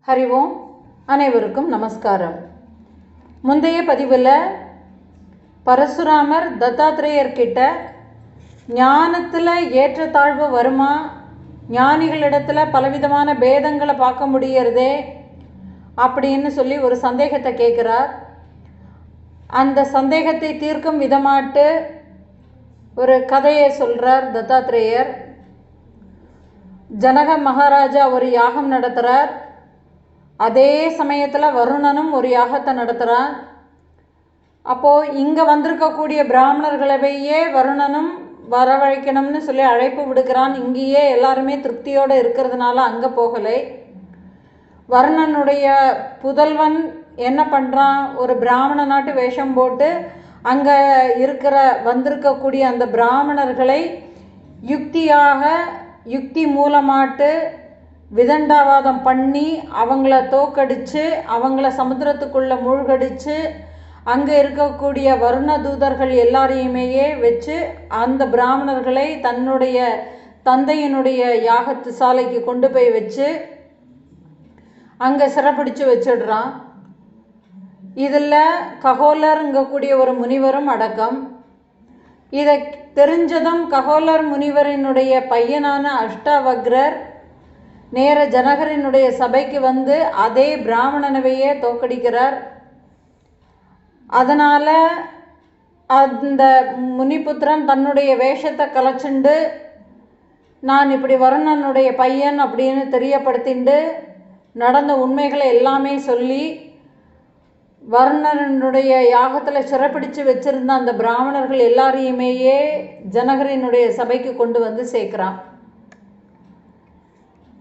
ஹரி ஓம். அனைவருக்கும் நமஸ்காரம். முந்தைய பதிவில் பரசுராமர் தத்தாத்ரேயர்கிட்ட ஞானத்தில் ஏற்றத்தாழ்வு வருமா, ஞானிகளிடத்தில் பலவிதமான பேதங்களை பார்க்க முடியறதே அப்படின்னு சொல்லி ஒரு சந்தேகத்தை கேட்குறார். அந்த சந்தேகத்தை தீர்க்கும் விதமாட்டு ஒரு கதையை சொல்கிறார் தத்தாத்ரேயர். ஜனக மகாராஜா ஒரு யாகம் நடத்துகிறார். அதே சமயத்தில் வருணனும் ஒரு யாகத்தை நடத்துகிறான். அப்போது இங்கே வந்திருக்கக்கூடிய பிராமணர்களையே வருணனும் வரவழைக்கணும்னு சொல்லி அழைப்பு விடுக்கிறான். இங்கேயே எல்லாருமே திருப்தியோடு இருக்கிறதுனால அங்கே போகலை. வருணனுடைய புதல்வன் என்ன பண்ணுறான், ஒரு பிராமண நாட்டு வேஷம் போட்டு அங்கே வந்திருக்கக்கூடிய அந்த பிராமணர்களை யுக்தி மூலமாட்டு விதண்டாவாதம் பண்ணி அவங்கள தோக்கடித்து அவங்கள சமுத்திரத்துக்குள்ளே மூழ்கடித்து அங்கே இருக்கக்கூடிய வருண தூதர்கள் எல்லாரையுமே வச்சு அந்த பிராமணர்களை தன்னுடைய தந்தையினுடைய யாகத்து சாலைக்கு கொண்டு போய் வச்சு அங்கே சிறப்பிடிச்சு வச்சிடுறான். இதில் ககோலருங்கக்கூடிய ஒரு முனிவரும் அடக்கம். இதை தெரிஞ்சதும் ககோலர் முனிவரினுடைய பையனான அஷ்டாவக்ரர் நேர ஜனகரினுடைய சபைக்கு வந்து அதே பிராமணனவையே தோக்கடிக்கிறார். அதனால் அந்த முனிபுத்திரன் தன்னுடைய வேஷத்தை கலைச்சுண்டு நான் இப்படி வருணனுடைய பையன் அப்படின்னு தெரியப்படுத்திண்டு நடந்த உண்மைகளை எல்லாமே சொல்லி வருணனுடைய யாகத்தில் சிறப்பிடிச்சு வச்சிருந்த அந்த பிராமணர்கள் எல்லாரையுமேயே ஜனகரினுடைய சபைக்கு கொண்டு வந்து சேர்க்குறான்.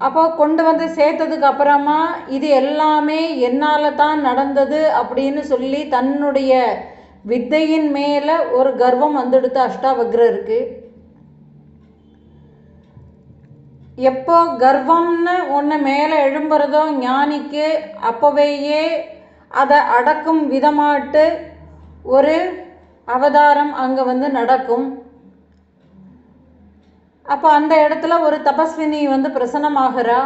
அப்போ கொண்டு வந்து சேர்த்ததுக்கு அப்புறமா இது எல்லாமே என்னால் தான் நடந்தது அப்படின்னு சொல்லி தன்னுடைய வித்தையின் மேலே ஒரு கர்வம் வந்துடுத்து அஷ்டாவக்ரருக்கு. எப்போ கர்வம்னு ஒன்று மேலே எழும்புறதோ ஞானிக்கு அப்போவேயே அதை அடக்கும் விதமாட்டு ஒரு அவதாரம் அங்கே வந்து நடக்கும். அப்போ அந்த இடத்துல ஒரு தபஸ்வினி வந்து பிரசன்னமாகிறா.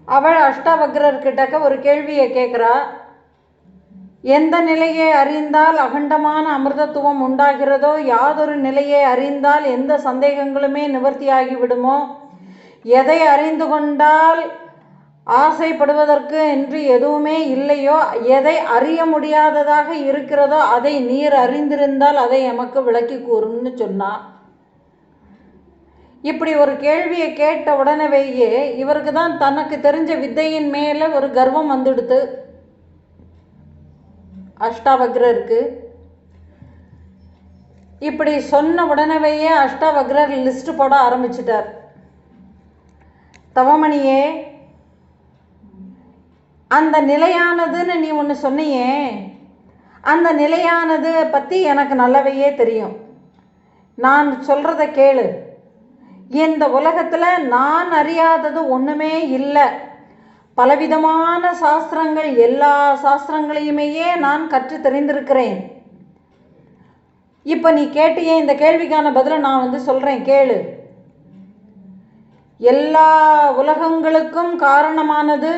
அவள் அஷ்டாவக்ரர்கிட்டக்க ஒரு கேள்வியை கேட்குறா. எந்த நிலையை அறிந்தால் அகண்டமான அமிர்தத்துவம் உண்டாகிறதோ, யாதொரு நிலையை அறிந்தால் எந்த சந்தேகங்களுமே நிவர்த்தியாகி விடுமோ, எதை அறிந்து கொண்டால் ஆசைப்படுவதற்கு என்று எதுவுமே இல்லையோ, எதை அறிய முடியாததாக இருக்கிறதோ அதை நீர் அறிந்திருந்தால் அதை எமக்கு விளக்கி கூறும்னு சொன்னா. இப்படி ஒரு கேள்வியை கேட்ட உடனேயே இவருக்கு தான் தனக்கு தெரிஞ்ச வித்தையின் மேலே ஒரு கர்வம் வந்துடுத்து அஷ்டாவக்ரருக்கு. இப்படி சொன்ன உடனேயே அஷ்டாவக்ரர் லிஸ்ட் போட ஆரம்பிச்சிட்டார். தவமணியே, அந்த நிலையானதுன்னு நீ ஒன்று சொன்னியே, அந்த நிலையானது பற்றி எனக்கு நல்லாவையே தெரியும். நான் சொல்கிறத கேளு. இந்த உலகத்தில் நான் அறியாதது ஒன்றுமே இல்லை. பலவிதமான சாஸ்திரங்கள், எல்லா சாஸ்திரங்களையுமே நான் கற்று தெரிந்திருக்கிறேன். இப்போ நீ கேட்டியே, இந்த கேள்விக்கான பதிலை நான் வந்து சொல்கிறேன் கேளு. எல்லா உலகங்களுக்கும் காரணமானது,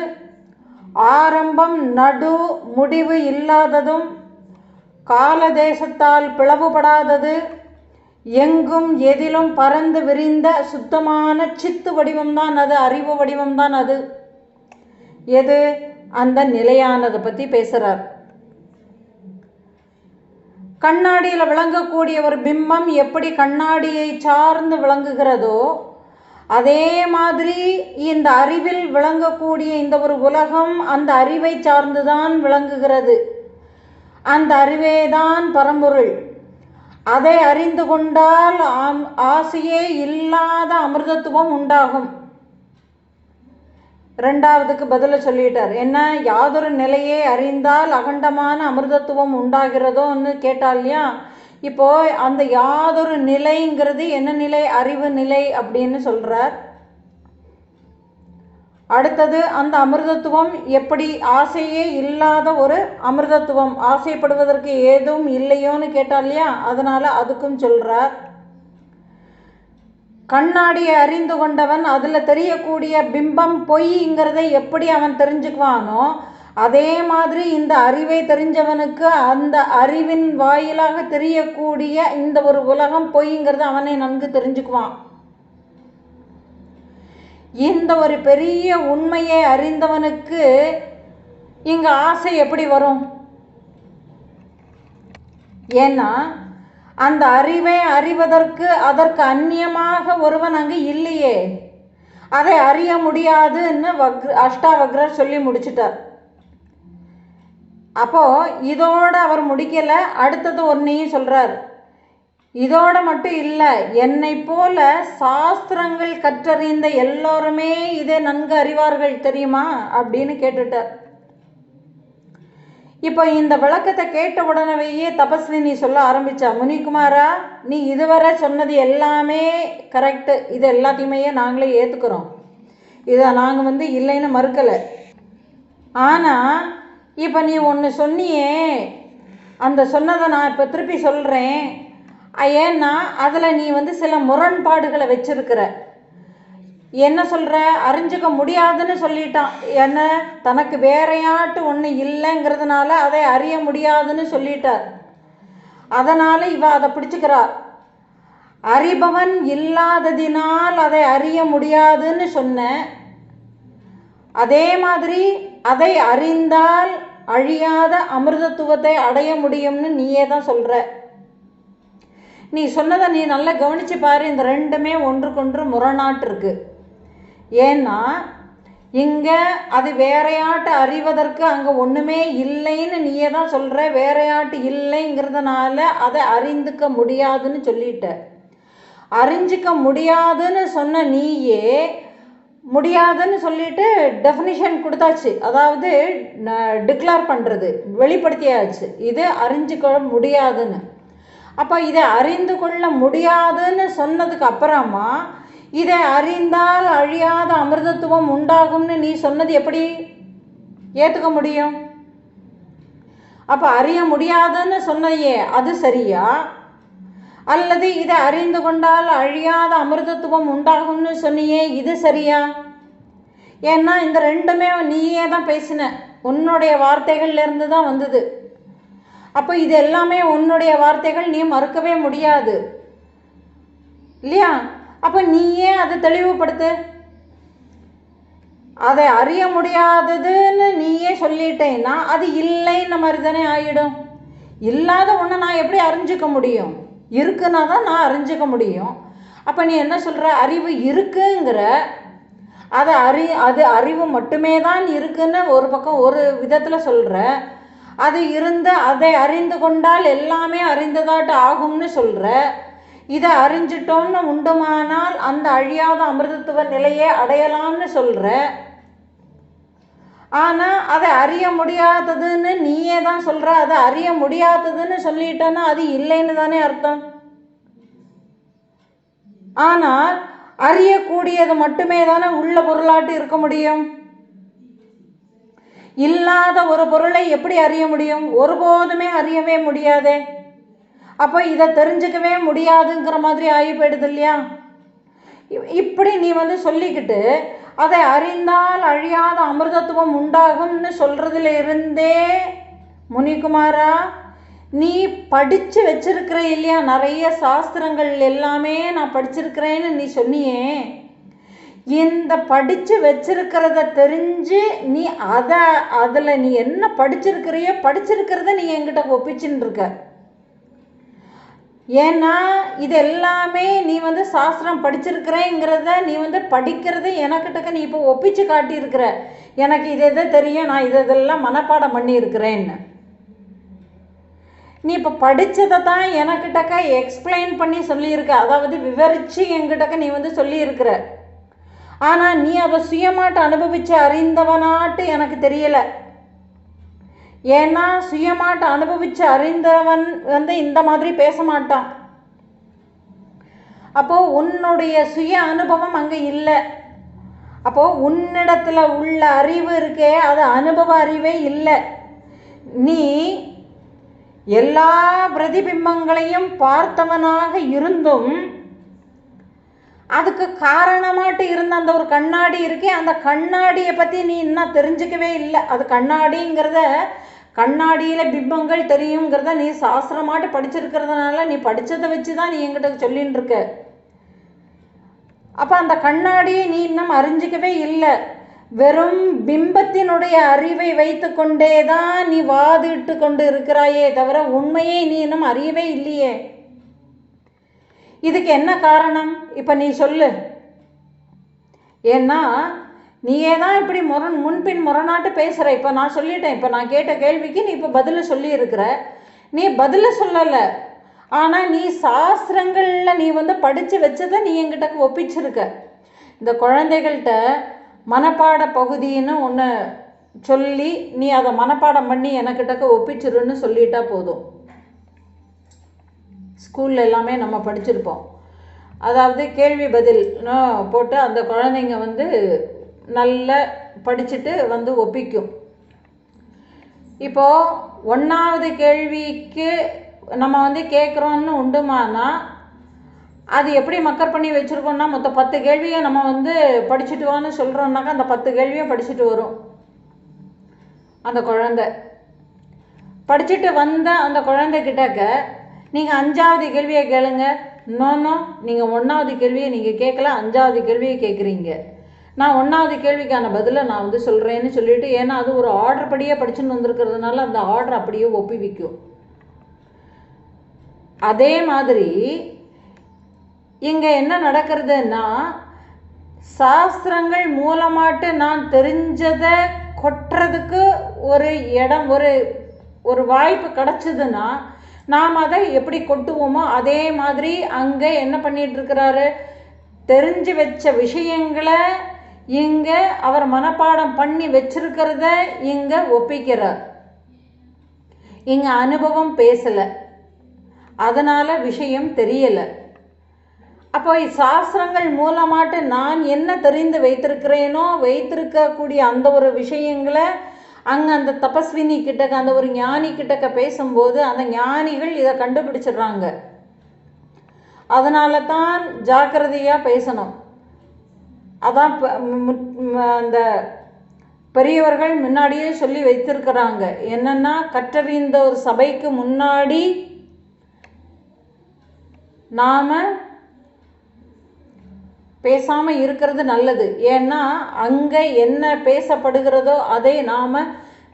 ஆரம்பம் நடு முடிவு இல்லாததும் கால தேசத்தால் பிளவுபடாதது, எங்கும் எதிலும் பறந்து விரிந்த சுத்தமான சித்து வடிவம்தான் அது, அறிவு வடிவம்தான் அது. எது? அந்த நிலையானதை பற்றி பேசுகிறார். கண்ணாடியில் விளங்கக்கூடிய ஒரு பிம்பம் எப்படி கண்ணாடியை சார்ந்து விளங்குகிறதோ, அதே மாதிரி இந்த அறிவில் விளங்கக்கூடிய இந்த ஒரு உலகம் அந்த அறிவை சார்ந்துதான் விளங்குகிறது. அந்த அறிவே தான் பரம்பொருள். அதை அறிந்து கொண்டால் ஆசையே இல்லாத அமிர்தத்துவம் உண்டாகும். ரெண்டாவதுக்கு பதில சொல்லிட்டார். என்ன? யாதொரு நிலையை அறிந்தால் அகண்டமான அமிர்தத்துவம் உண்டாகிறதோன்னு கேட்டால் இல்லையா. இப்போ அந்த யாதொரு நிலைங்கிறது என்ன நிலை? அறிவு நிலை அப்படின்னு சொல்றார். அடுத்தது அந்த அமிர்தத்துவம் எப்படி? ஆசையே இல்லாத ஒரு அமிர்தத்துவம், ஆசைப்படுவதற்கு ஏதும் இல்லையோன்னு கேட்டால் இல்லையா, அதனால அதுக்கும் சொல்றார். கண்ணாடியை அறிந்து கொண்டவன் அதில் தெரியக்கூடிய பிம்பம் பொய்ங்கிறத எப்படி அவன் தெரிஞ்சுக்குவானோ அதே மாதிரி இந்த அறிவை தெரிஞ்சவனுக்கு அந்த அறிவின் வாயிலாக தெரியக்கூடிய இந்த ஒரு உலகம் பொய்ங்கிறத அவனை நன்கு தெரிஞ்சுக்குவான். இந்த ஒரு பெரிய உண்மையை அறிந்தவனுக்கு இங்கே ஆசை எப்படி வரும்? ஏன்னா அந்த அறிவை அறிவதற்கு அதற்கு அந்நியமாக ஒருவன் அங்கே இல்லையே, அதை அறிய முடியாதுன்னு அஷ்டாவக்ரர் சொல்லி முடிச்சிட்டார். அப்போ இதோட அவர் முடிக்கலை, அடுத்தது ஒன்றையும் சொல்கிறார். இதோட மட்டும் இல்லை, என்னை போல சாஸ்திரங்கள் கற்றறிந்த எல்லோருமே இதை நன்கு அறிவார்கள் தெரியுமா அப்படின்னு கேட்டுட்டார். இப்போ இந்த விளக்கத்தை கேட்ட உடனேயே தபஸ்வினி சொல்ல ஆரம்பித்தா, முனிகுமாரா நீ இதுவரை சொன்னது எல்லாமே கரெக்டு, இது எல்லாத்தையுமே நாங்களே ஏற்றுக்கிறோம், இதை நாங்கள் இல்லைன்னு மறுக்கலை. ஆனால் இப்போ நீ ஒன்று சொன்னியே, அந்த சொன்னதை நான் இப்போ திருப்பி சொல்கிறேன். ஏன்னா அதில் நீ சில முரண்பாடுகளை வச்சிருக்கிற. என்ன சொல்கிற? அறிஞ்சிக்க முடியாதுன்னு சொல்லிட்டான். என்ன, தனக்கு வேறையாட்டு ஒன்று இல்லைங்கிறதுனால அதை அறிய முடியாதுன்னு சொல்லிட்டார். அதனால் இவ அதை பிடிச்சிக்கிறா. அறிபவன் இல்லாததினால் அதை அறிய முடியாதுன்னு சொன்ன. அதே மாதிரி அதை அறிந்தால் அழியாத அமிர்தத்துவத்தை அடைய முடியும்னு நீயே தான் சொல்கிற. நீ சொன்னதை நீ நல்லா கவனித்து பாரு, இந்த ரெண்டுமே ஒன்றுக்கொன்று முரணாட்டு இருக்கு. ஏன்னா இங்கே அது வேறையாட்டு அறிவதற்கு அங்கே ஒன்றுமே இல்லைன்னு நீயே தான் சொல்கிற. வேறையாட்டு இல்லைங்கிறதுனால அதை அறிந்துக்க முடியாதுன்னு சொல்லிட்ட. அறிஞ்சிக்க முடியாதுன்னு சொன்ன நீயே முடியாதுன்னு சொல்லிட்டு டெஃபினிஷன் கொடுத்தாச்சு, அதாவது டிக்ளேர் பண்ணுறது, வெளிப்படுத்தியாச்சு இது அறிஞ்சிக்க முடியாதுன்னு. அப்போ இதை அறிந்து கொள்ள முடியாதுன்னு சொன்னதுக்கு அப்புறமா இதை அறிந்தால் அழியாத அமிர்தத்துவம் உண்டாகும்னு நீ சொன்னது எப்படி ஏற்றுக்க முடியும்? அப்போ அறிய முடியாதுன்னு சொன்னையே அது சரியா, அல்லது இதை அறிந்து கொண்டால் அழியாத அமிர்தத்துவம் உண்டாகும்னு சொன்னியே இது சரியா? ஏன்னா இந்த ரெண்டுமே நீயே தான் பேசின, உன்னுடைய வார்த்தைகள்லேருந்து தான் வந்தது. அப்போ இது எல்லாமே உன்னுடைய வார்த்தைகள், நீ மறுக்கவே முடியாது இல்லையா? அப்போ நீயே அதை தெளிவுபடுத்து. அதை அறிய முடியாததுன்னு நீயே சொல்லிட்டேன்னா அது இல்லைன்னு மாதிரி தானே ஆகிடும். இல்லாத ஒன்று நான் எப்படி அறிஞ்சிக்க முடியும்? இருக்குன்னா தான் நான் அறிஞ்சிக்க முடியும். அப்போ நீ என்ன சொல்கிற? அறிவு இருக்குங்கிற, அது அறிவு மட்டுமே தான் இருக்குன்னு ஒரு பக்கம் ஒரு விதத்தில் சொல்கிற. அது இருந்து அதை அறிந்து கொண்டால் எல்லாமே அறிந்ததாட்டு ஆகும்னு சொல்கிற. இதை அறிஞ்சிட்டோம்னு உண்டுமானால் அந்த அழியாத அமிர்தத்துவ நிலையை அடையலாம்னு சொல்கிற. ஆனால் அதை அறிய முடியாததுன்னு நீயே தான் சொல்கிற. அதை அறிய முடியாததுன்னு சொல்லிட்டேன்னா அது இல்லைன்னு தானே அர்த்தம். ஆனால் அறியக்கூடியது மட்டுமே தானே உள்ள பொருளாட்டு இருக்க முடியும். இல்லாத ஒரு பொருளை எப்படி அறிய முடியும்? ஒருபோதுமே அறியவே முடியாதே. அப்போ இதை தெரிஞ்சுக்கவே முடியாதுங்கிற மாதிரி ஆகி போயிடுது இல்லையா? இப்படி நீ சொல்லிக்கிட்டு அதை அறிந்தால் அழியாத அமிர்தத்துவம் உண்டாகும்னு சொல்கிறதுல இருந்தே முனிகுமாரா நீ படித்து வச்சிருக்கிற இல்லையா? நிறைய சாஸ்திரங்கள் எல்லாமே நான் படிச்சிருக்கிறேன்னு நீ சொன்னியே. இந்த படித்து வச்சிருக்கிறத தெரிஞ்சு நீ அதில் நீ என்ன படிச்சிருக்கிறத நீ என்கிட்ட ஒப்பிச்சுன்னு இருக்க. ஏன்னா இது எல்லாமே நீ சாஸ்திரம் படிச்சிருக்கிறேங்கிறத நீ படிக்கிறத எனக்கிட்டக்க நீ இப்போ ஒப்பிச்சு காட்டியிருக்கிற. எனக்கு இதை தெரியும், நான் இதெல்லாம் மனப்பாடம் பண்ணியிருக்கிறேன்னு. நீ இப்போ படித்ததை தான் எனக்கிட்டக்க எக்ஸ்பிளைன் பண்ணி சொல்லியிருக்க, அதாவது விவரித்து என்கிட்டக்க நீ சொல்லியிருக்கிற. ஆனால் நீ அதை சுயமாட்டு அனுபவித்து அறிந்தவனாட்டு எனக்கு தெரியலை. ஏன்னா சுயமாட்டு அனுபவித்து அறிந்தவன் இந்த மாதிரி பேச மாட்டான். அப்போது உன்னுடைய சுய அனுபவம் அங்கே இல்லை. அப்போது உன்னிடத்தில் உள்ள அறிவு இருக்கே, அது அனுபவ அறிவே இல்லை. நீ எல்லா பிரதிபிம்பங்களையும் பார்த்தவனாக இருந்தும் அதுக்கு காரணமாட்டு இருந்த அந்த ஒரு கண்ணாடி இருக்கே, அந்த கண்ணாடியை பற்றி நீ இன்னும் தெரிஞ்சுக்கவே இல்லை. அது கண்ணாடிங்கிறத, கண்ணாடியில் பிம்பங்கள் தெரியுங்கிறத நீ சாஸ்திரமாட்டு படிச்சிருக்கிறதுனால நீ படித்ததை வச்சு தான் நீ என்கிட்ட சொல்லின்னு இருக்க. அப்போ அந்த கண்ணாடியை நீ இன்னும் அறிஞ்சிக்கவே இல்லை. வெறும் பிம்பத்தினுடைய அறிவை வைத்து கொண்டே தான் நீ வாதிட்டு கொண்டு இருக்கிறாயே தவிர உண்மையை நீ இன்னும் அறியவே இல்லையே. இதுக்கு என்ன காரணம் இப்போ நீ சொல்லு. ஏன்னா நீயே தான் இப்படி முன்பின் முரணாட்டு பேசுகிற. இப்போ நான் சொல்லிட்டேன், இப்போ நான் கேட்ட கேள்விக்கு நீ இப்போ பதில் சொல்லியிருக்கிற. நீ பதில் சொல்லலை, ஆனால் நீ சாஸ்திரங்களில் நீ படித்து வச்சதை நீ என்கிட்ட ஒப்பிச்சிருக்க. இந்த குழந்தைகள்கிட்ட மனப்பாட பகுதின்னு ஒன்று சொல்லி நீ அதை மனப்பாடம் பண்ணி எனக்கிட்டக்க ஒப்பிச்சிருன்னு சொல்லிட்டா போதும். ஸ்கூலில் எல்லாமே நம்ம படிச்சிருப்போம். அதாவது கேள்வி பதில் போட்டு அந்த குழந்தைங்க நல்லா படிச்சுட்டு ஒப்பிக்கும். இப்போது 1வது கேள்விக்கு நம்ம கேட்குறோன்னு உண்டுமானா அது எப்படி மக்கர் பண்ணி வச்சுருக்கோம்னா மொத்த 10 கேள்வியை நம்ம படிச்சுட்டு வான்னு சொல்கிறோம்னாக்கா அந்த 10 கேள்வியும் படிச்சுட்டு வரும். அந்த குழந்தை படிச்சுட்டு வந்த அந்த குழந்தைகிட்டக்க நீங்கள் 5வது கேள்வியை கேளுங்க. நோ, நீங்கள் 1வது கேள்வியை நீங்கள் கேட்கல, 5வது கேள்வியை கேட்குறீங்க. நான் 1வது கேள்விக்கான பதிலை நான் சொல்கிறேன்னு சொல்லிவிட்டு, ஏன்னா அது ஒரு ஆர்டர் படியே படிச்சுன்னு வந்திருக்கிறதுனால அந்த ஆர்டர் அப்படியே ஒப்புவிக்கும். அதே மாதிரி இங்கே என்ன நடக்கிறதுன்னா, சாஸ்திரங்கள் மூலமாட்டு நான் தெரிஞ்சதை கொட்டுறதுக்கு ஒரு இடம், ஒரு வாய்ப்பு கிடச்சிதுன்னா நாம் அதை எப்படி கொட்டுவோமோ அதே மாதிரி அங்கே என்ன பண்ணிட்டு இருக்கிறாரு, தெரிஞ்சு வச்ச விஷயங்களை இங்கே அவர் மனப்பாடம் பண்ணி வச்சிருக்கிறத இங்கே ஒப்பிக்கிறார். இங்கே அனுபவம் பேசலை, அதனால் விஷயம் தெரியலை. அப்போ சாஸ்திரங்கள் மூலமாட்டு நான் என்ன தெரிந்து வைத்திருக்கிறேனோ வைத்திருக்கக்கூடிய அந்த ஒரு விஷயங்களை அங்கே அந்த தபஸ்வினி கிட்டக்க, அந்த ஒரு ஞானி கிட்டக்க பேசும்போது அந்த ஞானிகள் இதை கண்டுபிடிச்சிடுறாங்க. அதனால தான் ஜாக்கிரதையாக பேசணும். அதான் அந்த பெரியவர்கள் முன்னாடியே சொல்லி வைத்திருக்கிறாங்க. என்னன்னா, கற்றறிந்த ஒரு சபைக்கு முன்னாடி நாம் பேசாமல் இருக்கிறது நல்லது. ஏன்னா அங்கே என்ன பேசப்படுகிறதோ அதை நாம்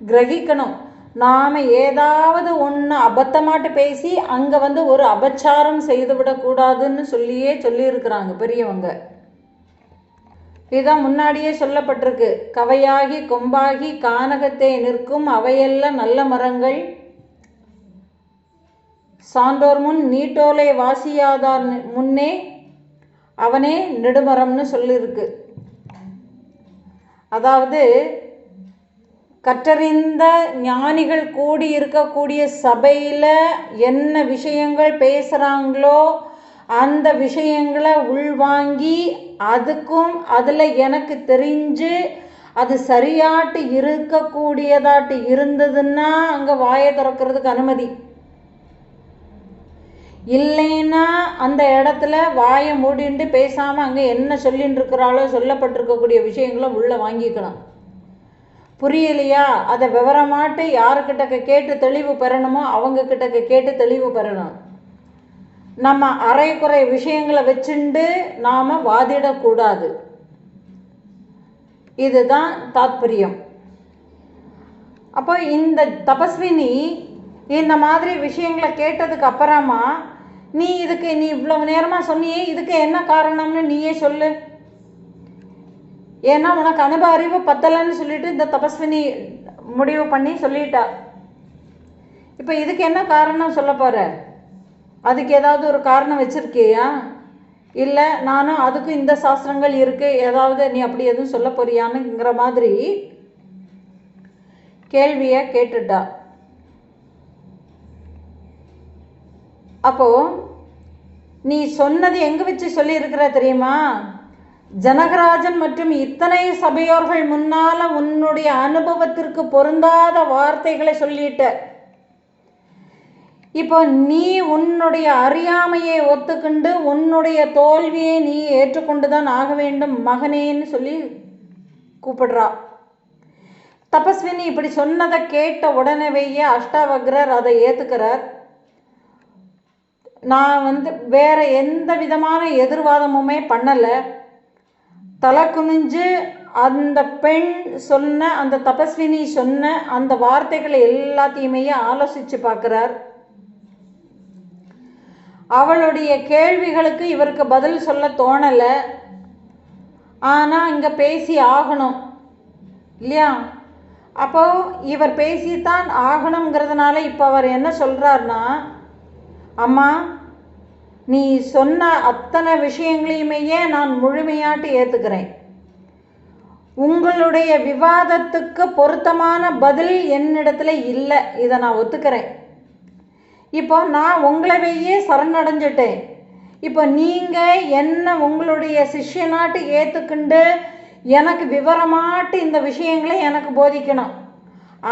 கிரகிக்கணும். நாம் ஏதாவது ஒன்று அபத்தமாட்டு பேசி அங்கே ஒரு அபச்சாரம் செய்துவிடக்கூடாதுன்னு சொல்லியிருக்கிறாங்க பெரியவங்க. இதுதான் முன்னாடியே சொல்லப்பட்டிருக்கு. கவையாகி கொம்பாகி கானகத்தை நிற்கும் அவையெல்லாம் நல்ல மரங்கள், சான்றோர் முன் நீட்டோலை வாசியாதார் முன்னே அவனே நெடுமரம்னு சொல்லியிருக்கு. அதாவது கற்றறிந்த ஞானிகள் கூடி இருக்கக்கூடிய சபையில் என்ன விஷயங்கள் பேசுகிறாங்களோ அந்த விஷயங்களை உள்வாங்கி அதுக்கும் அதில் எனக்கு தெரிஞ்சு அது சரியாட்டு இருக்கக்கூடியதாட்டு இருந்ததுன்னா அங்கே வாயை திறக்கிறதுக்கு அனுமதி இல்லைன்னா அந்த இடத்துல வாயை மூடிண்டு பேசாமல் அங்கே என்ன சொல்லின்னு இருக்கிறாளோ சொல்லப்பட்டிருக்கக்கூடிய விஷயங்களை உள்ளே வாங்கிக்கணும். புரியலையா, அதை விவரமாட்டு யாருக்கிட்டக்க கேட்டு தெளிவு பெறணுமோ அவங்க கிட்டக்க கேட்டு தெளிவு பெறணும். நம்ம அரைக்குறை விஷயங்களை வச்சுண்டு நாம் வாதிடக்கூடாது. இதுதான் தாத்பரியம். அப்போ இந்த தபஸ்வினி இந்த மாதிரி விஷயங்களை கேட்டதுக்கு அப்புறமா நீ இவ்வளவு நேரமாக சொன்னியே, இதுக்கு என்ன காரணம்னு நீயே சொல்லு. ஏன்னா உனக்கு அனுபவ அறிவு பத்தலைன்னு சொல்லிட்டு இந்த தபஸ்வினி முடிவு பண்ணி சொல்லிட்டா. இப்போ இதுக்கு என்ன காரணம் சொல்ல போகிற? அதுக்கு ஏதாவது ஒரு காரணம் வச்சுருக்கியா? இல்லை நானும் அதுக்கும் இந்த சாஸ்திரங்கள் இருக்குது, ஏதாவது நீ அப்படி எதுவும் சொல்ல போறியானுங்கிற மாதிரி கேள்வியை கேட்டுட்டா. அப்போது நீ சொன்னது எங்கே வச்சு சொல்லியிருக்கிற தெரியுமா? ஜனகராஜன் மற்றும் இத்தனை சபையோர்கள் முன்னால் உன்னுடைய அனுபவத்திற்கு பொருந்தாத வார்த்தைகளை சொல்லிட்ட. இப்போ நீ உன்னுடைய அறியாமையை ஒத்துக்கொண்டு உன்னுடைய தோல்வியை நீ ஏற்றுக்கொண்டு தான் ஆக வேண்டும் மகனேன்னு சொல்லி கூப்பிடுறா. தபஸ்வினி இப்படி சொன்னதை கேட்ட உடனேயே அஷ்டாவக்ரர் அதை ஏற்றுக்கிறார். நான் வேற எந்த விதமான எதிர்வாதமுமே பண்ணலை. தலை குனிஞ்சு அந்த பெண் சொன்ன, அந்த தபஸ்வினி சொன்ன அந்த வார்த்தைகளை எல்லாத்தையுமே ஆலோசித்து பார்க்குறார். அவளுடைய கேள்விகளுக்கு இவருக்கு பதில் சொல்ல தோணலை. ஆனால் இங்கே பேசி ஆகணும் இல்லையா? அப்போ இவர் பேசித்தான் ஆகணுங்கிறதுனால இப்போ அவர் என்ன சொல்கிறார்னா, அம்மா நீ சொன்ன அத்தனை விஷயங்களையுமே நான் முழுமையாட்டு ஏற்றுக்கிறேன். உங்களுடைய விவாதத்துக்கு பொருத்தமான பதில் என்னிடத்துல இல்லை, இதை நான் ஒத்துக்கிறேன். இப்போ நான் உங்களையே சரணடைஞ்சிட்டேன். இப்போ நீங்கள் என்ன உங்களுடைய சிஷ்யனாட்டு ஏற்றுக்கிண்டு எனக்கு விவரமாட்டு இந்த விஷயங்களை எனக்கு போதிக்கணும்.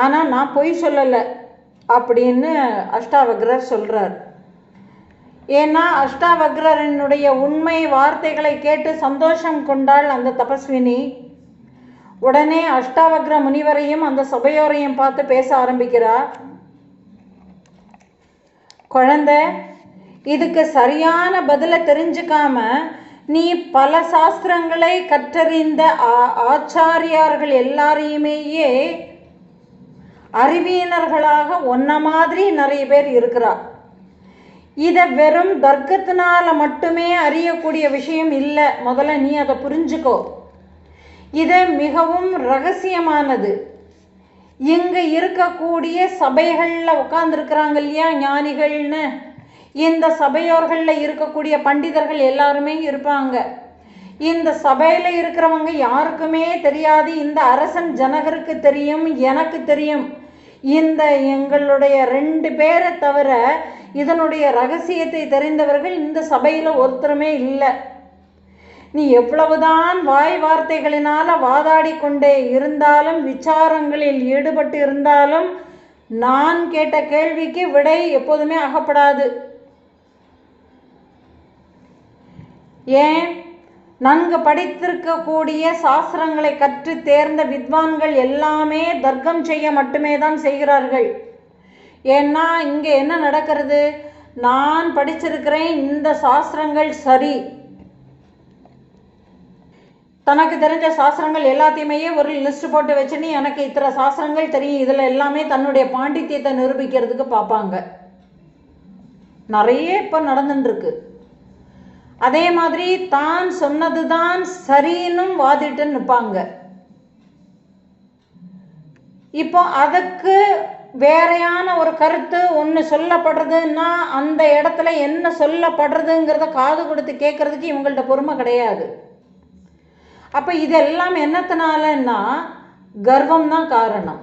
ஆனால் நான் பொய் சொல்லலை அப்படின்னு அஷ்டாவக்ரர் சொல்கிறார். ஏன்னா அஷ்டாவக்ரனுடைய உண்மை வார்த்தைகளை கேட்டு சந்தோஷம் கொண்டாள் அந்த தபஸ்வினி. உடனே அஷ்டாவக்ர முனிவரையும் அந்த சபையோரையும் பார்த்து பேச ஆரம்பிக்கிறார். குழந்தை, இதுக்கு சரியான பதிலை தெரிஞ்சுக்காம நீ பல சாஸ்திரங்களை கற்றறிந்த ஆச்சாரியார்கள் எல்லாரையுமேயே அறிவியனர்களாக ஒன்ன மாதிரி நிறைய பேர் இருக்கிறார். இதை வெறும் தர்க்கத்தினால மட்டுமே அறியக்கூடிய விஷயம் இல்லை. முதல்ல நீ அதை புரிஞ்சுக்கோ. இது மிகவும் ரகசியமானது. இங்கே இருக்கக்கூடிய சபைகளில் உட்கார்ந்துருக்கிறாங்க இல்லையா ஞானிகள்னு, இந்த சபையோர்களில் இருக்கக்கூடிய பண்டிதர்கள் எல்லாருமே இருப்பாங்க. இந்த சபையில் இருக்கிறவங்க யாருக்குமே தெரியாது. இந்த அரசன் ஜனகருக்கு தெரியும், எனக்கு தெரியும். இந்த எங்களுடைய 2 பேரை தவிர இதனுடைய ரகசியத்தை தெரிந்தவர்கள் இந்த சபையில் ஒருத்தருமே இல்லை. நீ எவ்வளவுதான் வாய் வார்த்தைகளினால் வாதாடி கொண்டே இருந்தாலும், விசாரங்களில் ஈடுபட்டு இருந்தாலும், நான் கேட்ட கேள்விக்கு விடை எப்போதுமே அகப்படாது. ஏன்? நன்கு படித்திருக்கக்கூடிய சாஸ்திரங்களை கற்று தேர்ந்த வித்வான்கள் எல்லாமே தர்க்கம் செய்ய மட்டுமே தான் செய்கிறார்கள். ஏன்னா இங்கே என்ன நடக்கிறது? நான் படிச்சிருக்கிறேன், இந்த சாஸ்திரங்கள் சரி, தனக்கு தெரிஞ்ச சாஸ்திரங்கள் எல்லாத்தையுமே ஒரு லிஸ்ட் போட்டு வச்சுன்னு எனக்கு இத்தனை சாஸ்திரங்கள் தெரியும், இதில் எல்லாமே தன்னுடைய பாண்டித்யத்தை நிரூபிக்கிறதுக்கு பார்ப்பாங்க. நிறைய இப்போ நடந்துட்டுருக்கு. அதே மாதிரி தான் சொன்னது தான் சரின்னு வாதிட்டு நிற்பாங்க. இப்போ அதுக்கு வேறையான ஒரு கருத்து ஒன்று சொல்லப்படுறதுன்னா அந்த இடத்துல என்ன சொல்லப்படுறதுங்கிறத காது கொடுத்து கேட்கறதுக்கு இவங்கள்ட்ட பொறுமை கிடையாது. அப்போ இதெல்லாம் என்னத்தினாலன்னா கர்வம் தான் காரணம்.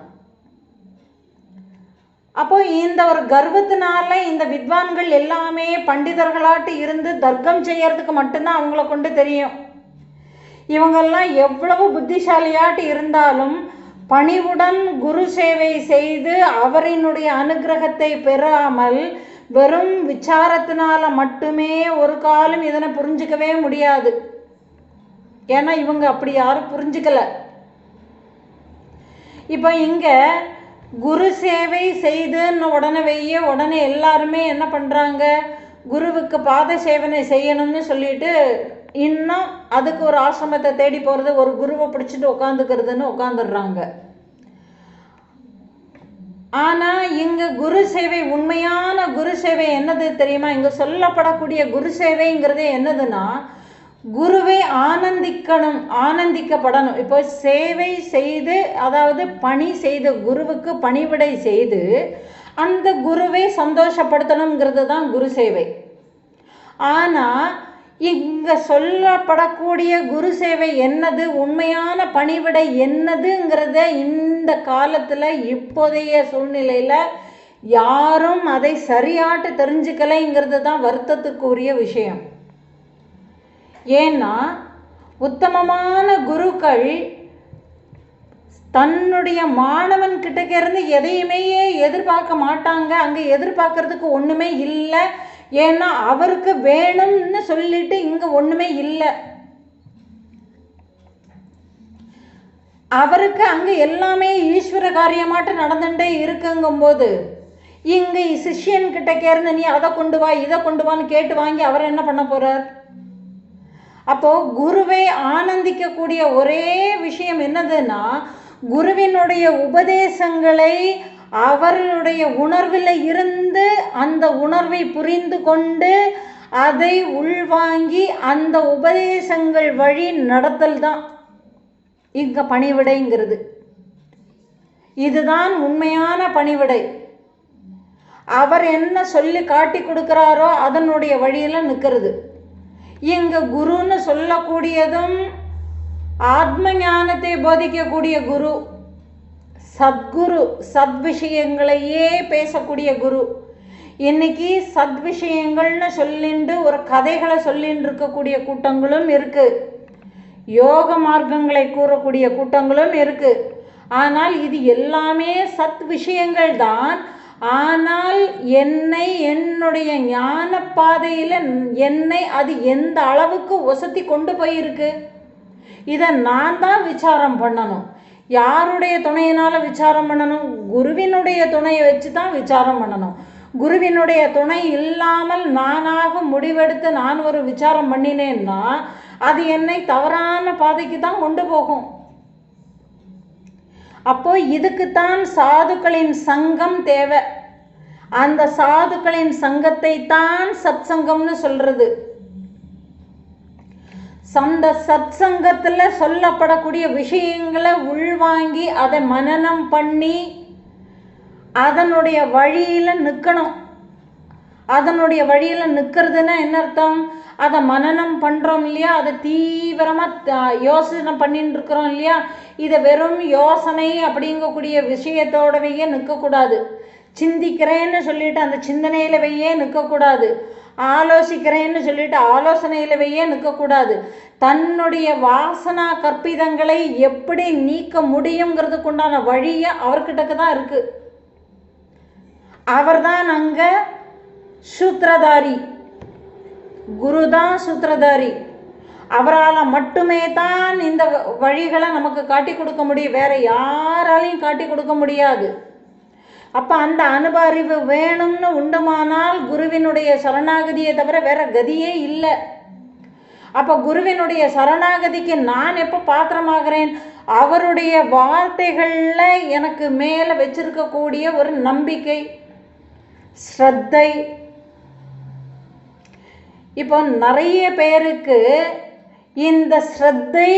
அப்போ இந்த ஒரு கர்வத்தினால இந்த வித்வான்கள் எல்லாமே பண்டிதர்களாட்டு இருந்து தர்க்கம் செய்யறதுக்கு மட்டும்தான் அவங்கள கொண்டு தெரியும். இவங்கெல்லாம் எவ்வளவு புத்திசாலியாட்டு இருந்தாலும் பணிவுடன் குரு சேவை செய்து அவரினுடைய அனுகிரகத்தை பெறாமல் வெறும் விசாரத்தினால மட்டுமே ஒரு காலம் இதனை புரிஞ்சிக்கவே முடியாது. ஏன்னா இவங்க அப்படி யாரும் புரிஞ்சுக்கல. இப்போ இங்க குரு சேவை செய்துன்னு உடனே எல்லாருமே என்ன பண்றாங்க? குருவுக்கு பாத சேவனை செய்யணும்னு சொல்லிட்டு இன்னும் அதுக்கு ஒரு ஆசிரமத்தை தேடி போறது, ஒரு குருவை பிடிச்சிட்டு உட்காந்துக்கிறதுன்னு உட்காந்துடுறாங்க. ஆனா இங்க குரு சேவை, உண்மையான குரு சேவை என்னது தெரியுமா? இங்க சொல்லப்படக்கூடிய குரு சேவைங்கிறது என்னதுன்னா குருவை ஆனந்திக்கப்படணும். இப்போ சேவை செய்து, அதாவது பணி செய்து, குருவுக்கு பணிவிடை செய்து அந்த குருவை சந்தோஷப்படுத்தணுங்கிறது தான் குரு சேவை. ஆனால் இங்கே சொல்லப்படக்கூடிய குரு சேவை என்னது, உண்மையான பணிவிடை என்னதுங்கிறத இந்த காலத்தில் இப்போதைய சூழ்நிலையில் யாரும் அதை சரியாட்டு தெரிஞ்சுக்கலைங்கிறது தான் வருத்தத்துக்குரிய விஷயம். ஏன்னா உத்தமமான குருக்கள் தன்னுடைய மாணவன் கிட்டக்க இருந்து எதையுமே எதிர்பார்க்க மாட்டாங்க. அங்கே எதிர்பார்க்கறதுக்கு ஒன்றுமே இல்லை. ஏன்னா அவருக்கு வேணும்னு சொல்லிட்டு இங்கே ஒன்றுமே இல்லை. அவருக்கு அங்கே எல்லாமே ஈஸ்வர காரியமாட்டு நடந்துட்டே இருக்குங்கும்போது இங்கே சிஷ்யன்கிட்ட கேர்ந்து நீ அதை கொண்டு வா இதை கொண்டு வான்னு கேட்டு வாங்கி அவர் என்ன பண்ண போகிறார்? அப்போது குருவை ஆனந்திக்கக்கூடிய ஒரே விஷயம் என்னதுன்னா, குருவினுடைய உபதேசங்களை அவருடைய உணர்வில் இருந்து அந்த உணர்வை புரிந்து கொண்டு அதை உள்வாங்கி அந்த உபதேசங்கள் வழி நடத்தல் தான் இங்கே பணிவிடைங்கிறது. இதுதான் உண்மையான பணிவிடை. அவர் என்ன சொல்லி காட்டி கொடுக்குறாரோ அதனுடைய வழியில் நிற்கிறது. இங்கே குருன்னு சொல்லக்கூடியதும் ஆத்ம ஞானத்தை போதிக்கக்கூடிய குரு, சத்குரு, சத் விஷயங்களையே பேசக்கூடிய குரு. இன்னைக்கு சத் விஷயங்கள்னு சொல்லிட்டு ஒரு கதைகளை சொல்லிட்டு இருக்கக்கூடிய கூட்டங்களும் இருக்குது, யோக மார்க்கங்களை கூறக்கூடிய கூட்டங்களும் இருக்குது. ஆனால் இது எல்லாமே சத் விஷயங்கள் தான். ஆனால் என்னை என்னுடைய ஞான பாதையில் என்னை அது எந்த அளவுக்கு ஒசத்தி கொண்டு போயிருக்கு, இதை நான் தான் விசாரம் பண்ணணும். யாருடைய துணையினால் விசாரம் பண்ணணும்? குருவினுடைய துணையை வச்சு தான் விசாரம் பண்ணணும். குருவினுடைய துணை இல்லாமல் நானாக முடிவெடுத்து நான் ஒரு விசாரம் பண்ணினேன்னா அது என்னை தவறான பாதைக்கு தான் கொண்டு போகும். அப்போ இதுக்குத்தான் சாதுக்களின் சங்கம் தேவை. அந்த சாதுக்களின் சங்கத்தை தான் சத் சங்கம்னு சொல்றது. அந்த சத் சங்கத்துல சொல்லப்படக்கூடிய விஷயங்களை உள்வாங்கி அதை மனனம் பண்ணி அதனுடைய வழியில நிற்கணும். அதனுடைய வழியில நிற்கிறதுன்னா என்ன அர்த்தம்? அதை மனனம் பண்ணுறோம் இல்லையா, அதை தீவிரமாக யோசனை பண்ணிட்டு இருக்கிறோம் இல்லையா, இதை வெறும் யோசனை அப்படிங்கக்கூடிய விஷயத்தோடவையே நிற்கக்கூடாது. சிந்திக்கிறேன்னு சொல்லிட்டு அந்த சிந்தனையிலவையே நிற்கக்கூடாது. ஆலோசிக்கிறேன்னு சொல்லிட்டு ஆலோசனையிலவையே நிற்கக்கூடாது. தன்னுடைய வாசனா கற்பிதங்களை எப்படி நீக்க முடியுங்கிறதுக்கு உண்டான வழியை அவர்கிட்டக்கு தான் இருக்கு. அவர்தான் அங்கே சூத்திரதாரி, குருதான் சூத்திரதாரி. அவரால் மட்டுமே தான் இந்த வழிகளை நமக்கு காட்டி கொடுக்க முடியும், வேற யாராலையும் காட்டி கொடுக்க முடியாது. அப்போ அந்த அனுபவ அறிவு வேணும்னு உண்டுமானால் குருவினுடைய சரணாகதியை தவிர வேற கதியே இல்லை. அப்போ குருவினுடைய சரணாகதிக்கு நான் எப்போ பாத்திரமாகிறேன்? அவருடைய வார்த்தைகளில் எனக்கு மேலே வச்சிருக்கக்கூடிய ஒரு நம்பிக்கை, ஸ்ரத்தை. இப்போ நிறைய பேருக்கு இந்த ஸ்ரத்தை,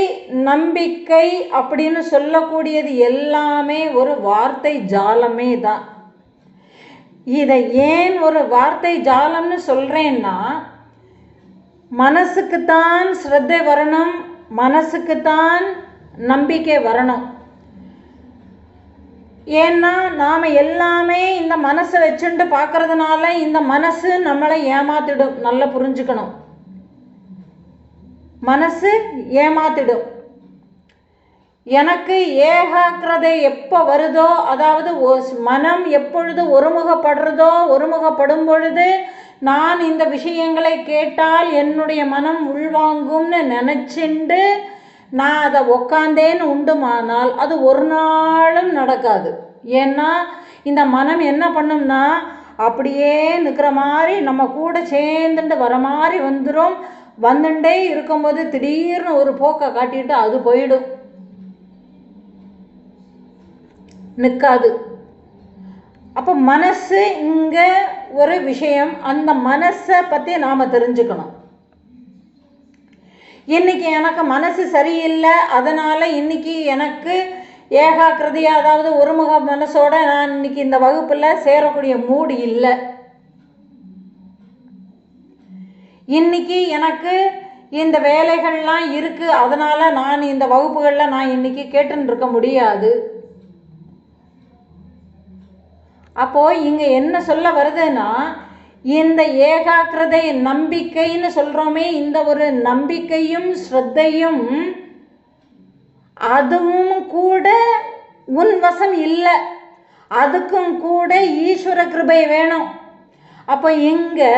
நம்பிக்கை அப்படின்னு சொல்லக்கூடியது எல்லாமே ஒரு வார்த்தை ஜாலமே தான். இதை ஏன் ஒரு வார்த்தை ஜாலம்னு சொல்கிறேன்னா, மனசுக்குத்தான் ஸ்ரத்தை வரணும், மனசுக்குத்தான் நம்பிக்கை வரணும். ஏன்னா நாம் எல்லாமே இந்த மனசை வச்சுட்டு பார்க்கறதுனால இந்த மனசு நம்மளை ஏமாத்திடும். நல்லா புரிஞ்சுக்கணும், மனசு ஏமாத்திடும். எனக்கு ஏகாக்கிரதை எப்போ வருதோ, அதாவது மனம் எப்பொழுது ஒருமுகப்படுறதோ, ஒருமுகப்படும் பொழுது நான் இந்த விஷயங்களை கேட்டால் என்னுடைய மனம் உள்வாங்கும்னு நினச்சிண்டு நான் அதை உக்காந்தேன்னு உண்டுமானால் அது ஒரு நாளும் நடக்காது. ஏன்னா இந்த மனம் என்ன பண்ணும்னா அப்படியே நிற்கிற மாதிரி நம்ம கூட சேர்ந்துட்டு வர மாதிரி வந்துடும். வந்துட்டே இருக்கும்போது திடீர்னு ஒரு போக்கை காட்டிட்டு அது போயிடும், நிற்காது. அப்போ மனசு இங்கே ஒரு விஷயம். அந்த மனசை பற்றி நாம் தெரிஞ்சுக்கணும். இன்னைக்கு எனக்கு மனசு சரியில்லை, அதனால் இன்னைக்கு எனக்கு ஏகாக்கிரதையா, அதாவது ஒருமுக மனசோட நான் இன்னைக்கு இந்த வகுப்பில் சேரக்கூடிய மூடு இல்லை. இன்னைக்கு எனக்கு இந்த வேலைகள்லாம் இருக்குது, அதனால் நான் இந்த வகுப்புகளில் நான் இன்னைக்கு கேட்டுன்னு இருக்க முடியாது. அப்போது இங்கே என்ன சொல்ல வருதுன்னா, இந்த ஏகாக்கிரதை நம்பிக்கைன்னு சொல்கிறோமே, இந்த ஒரு நம்பிக்கையும் ஸ்ரத்தையும் அதுவும் கூட உன் வசம் இல்லை, அதுக்கும் கூட ஈஸ்வர கிருபை வேணும். அப்போ இங்கே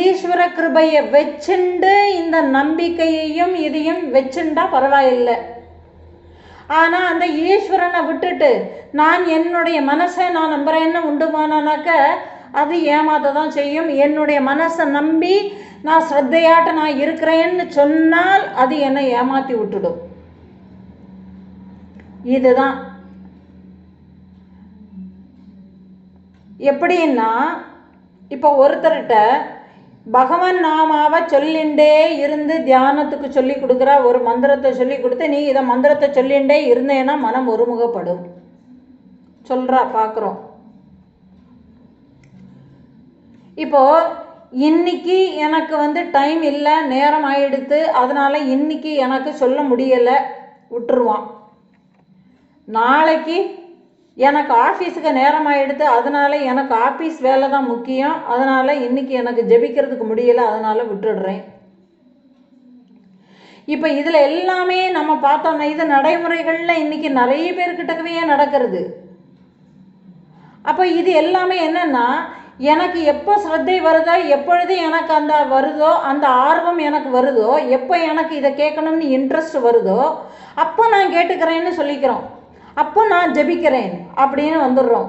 ஈஸ்வர கிருபையை வச்சுண்டு இந்த நம்பிக்கையையும் இதையும் வச்சுண்டா பரவாயில்லை. ஆனால் அந்த ஈஸ்வரனை விட்டுட்டு நான் என்னுடைய மனசை நான் நம்புறேன்னு உண்டுமானாக்க அது ஏமாத்த தான் செய்யும். என்னுடைய மனசை நம்பி நான் ஸ்ரத்தையாட்ட நான் இருக்கிறேன்னு சொன்னால் அது என்னை ஏமாற்றி விட்டுடும். இதுதான் எப்படின்னா, இப்போ ஒருத்தர்கிட்ட பகவான் நாமாவை சொல்லிண்டே இருந்து தியானத்துக்கு சொல்லி கொடுக்குறா, ஒரு மந்திரத்தை சொல்லி கொடுத்து நீ இதை மந்திரத்தை சொல்லிண்டே இருந்தேன்னா மனம் ஒருமுகப்படும் சொல்கிறா, பார்க்குறோம். இப்போ இன்னைக்கு எனக்கு டைம் இல்லை, நேரம் ஆயிடுத்து, அதனால் இன்னைக்கு எனக்கு சொல்ல முடியலை விட்டுருவான். நாளைக்கு எனக்கு ஆஃபீஸுக்கு நேரம் ஆகிடுது, அதனால் எனக்கு ஆஃபீஸ் வேலை தான் முக்கியம், அதனால் இன்றைக்கி எனக்கு ஜெபிக்கிறதுக்கு முடியலை, அதனால் விட்டுடுறேன். இப்போ இதில் எல்லாமே நம்ம பார்த்தோம்னா இது நடைமுறைகளில் இன்றைக்கி நிறைய பேர்கிட்டவே நடக்கிறது. அப்போ இது எல்லாமே என்னென்னா, எனக்கு எப்போ ஸ்ரத்தை வருதோ, எப்பொழுது எனக்கு அந்த வருதோ, அந்த ஆர்வம் எனக்கு வருதோ, எப்போ எனக்கு இதை கேட்கணும்னு இன்ட்ரெஸ்ட் வருதோ அப்போ நான் கேட்டுக்கிறேன்னு சொல்லிக்கிறோம், அப்போ நான் ஜெபிக்கிறேன் அப்படின்னு வந்துடுறோம்.